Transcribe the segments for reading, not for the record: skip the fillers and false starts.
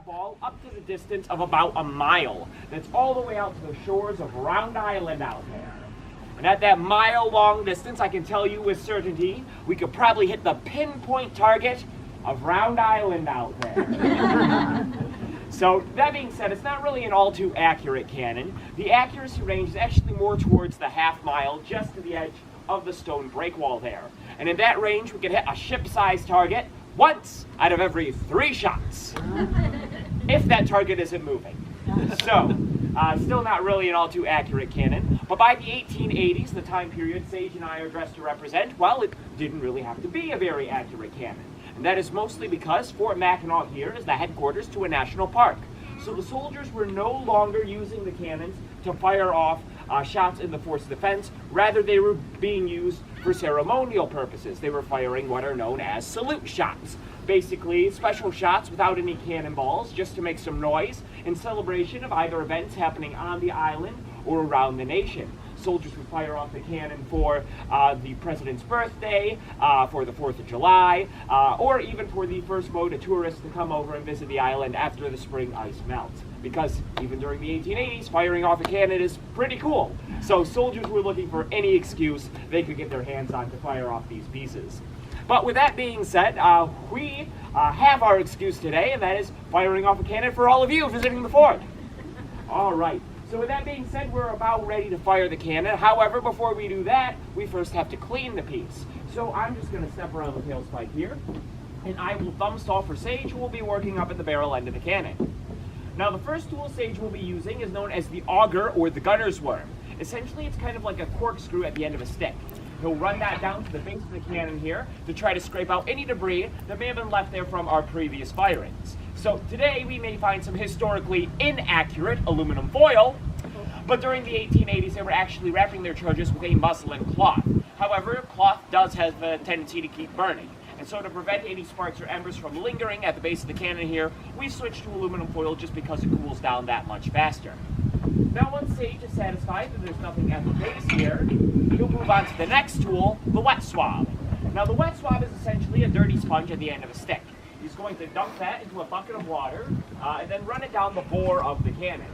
ball up to the distance of about a mile. That's all the way out to the shores of Round Island out there. And at that mile-long distance, I can tell you with certainty, we could probably hit the pinpoint target of Round Island out there. So that being said, it's not really an all too accurate cannon. The accuracy range is actually more towards the half mile, just to the edge of the stone breakwall there. And in that range, we can hit a ship-sized target once out of every 3 shots, if that target isn't moving. So, still not really an all too accurate cannon, but by the 1880s, the time period Sage and I are dressed to represent, well, it didn't really have to be a very accurate cannon. And that is mostly because Fort Mackinaw here is the headquarters to a national park. So the soldiers were no longer using the cannons to fire off shots in the force of defense. Rather, they were being used for ceremonial purposes. They were firing what are known as salute shots. Basically, special shots without any cannonballs, just to make some noise in celebration of either events happening on the island or around the nation. Soldiers would fire off the cannon for the president's birthday, for the 4th of July, or even for the first boat of tourists to come over and visit the island after the spring ice melts. Because even during the 1880s, firing off a cannon is pretty cool. So soldiers were looking for any excuse they could get their hands on to fire off these pieces. But with that being said, we have our excuse today, and that is firing off a cannon for all of you visiting the fort. All right. So with that being said, we're about ready to fire the cannon. However, before we do that, we first have to clean the piece. So I'm just going to step around the tail spike here, and I will thumb stall for Sage, who will be working up at the barrel end of the cannon. Now, the first tool Sage will be using is known as the auger or the gunner's worm. Essentially, it's kind of like a corkscrew at the end of a stick. He'll run that down to the base of the cannon here to try to scrape out any debris that may have been left there from our previous firings. So today we may find some historically inaccurate aluminum foil, but during the 1880s they were actually wrapping their charges with a muslin cloth. However, cloth does have a tendency to keep burning. And so to prevent any sparks or embers from lingering at the base of the cannon here, we switched to aluminum foil just because it cools down that much faster. Now once Sage is satisfied that there's nothing at the base here, he'll move on to the next tool, the wet swab. Now the wet swab is essentially a dirty sponge at the end of a stick. He's going to dump that into a bucket of water and then run it down the bore of the cannon.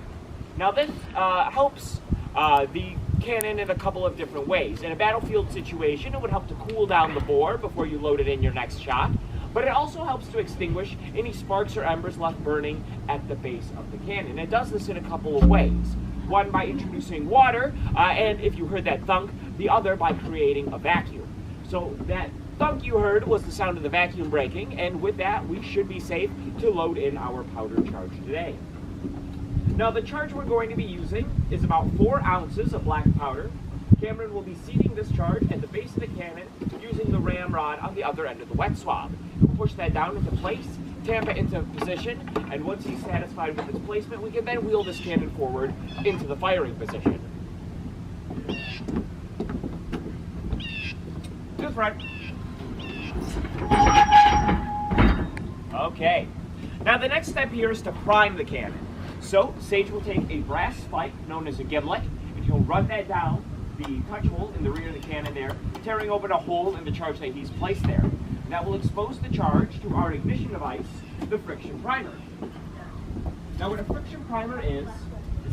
Now this helps the cannon in a couple of different ways. In a battlefield situation, it would help to cool down the bore before you load it in your next shot, but it also helps to extinguish any sparks or embers left burning at the base of the cannon. It does this in a couple of ways. One by introducing water, and if you heard that thunk, the other by creating a vacuum. So that thunk you heard was the sound of the vacuum breaking, and with that we should be safe to load in our powder charge today. Now the charge we're going to be using is about 4 ounces of black powder. Cameron will be seating this charge at the base of the cannon using the ramrod on the other end of the wet swab. We'll push that down into place, tamp it into position, and once he's satisfied with its placement, we can then wheel this cannon forward into the firing position. To the front. Okay. Now the next step here is to prime the cannon. So Sage will take a brass spike known as a gimlet, and he'll run that down the touch hole in the rear of the cannon there, tearing open a hole in the charge that he's placed there. And that will expose the charge to our ignition device, the friction primer. Now what a friction primer is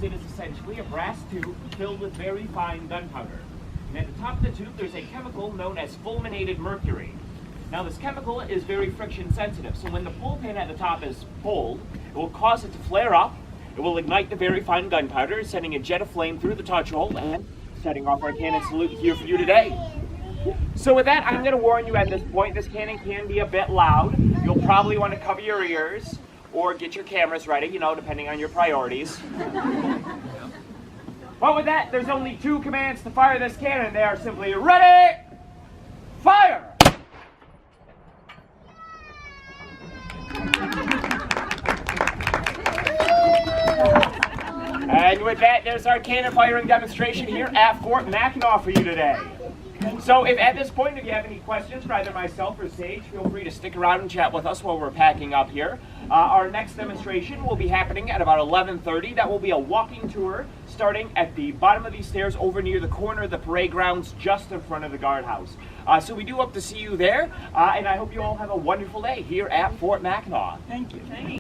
it is essentially a brass tube filled with very fine gunpowder. And at the top of the tube there's a chemical known as fulminated mercury. Now this chemical is very friction sensitive, so when the pull pin at the top is pulled, it will cause it to flare up, it will ignite the very fine gunpowder, sending a jet of flame through the touch hole and setting off our cannon salute here for you today. So with that, I'm going to warn you at this point, this cannon can be a bit loud. You'll probably want to cover your ears or get your cameras ready, you know, depending on your priorities. But with that, there's only 2 commands to fire this cannon. They are simply ready, fire! And with that, there's our cannon firing demonstration here at Fort Mackinaw for you today. So if at this point, if you have any questions for either myself or Sage, feel free to stick around and chat with us while we're packing up here. Our next demonstration will be happening at about 11:30. That will be a walking tour starting at the bottom of these stairs over near the corner of the parade grounds just in front of the guardhouse. So we do hope to see you there, and I hope you all have a wonderful day here at Fort Mackinaw. Thank you.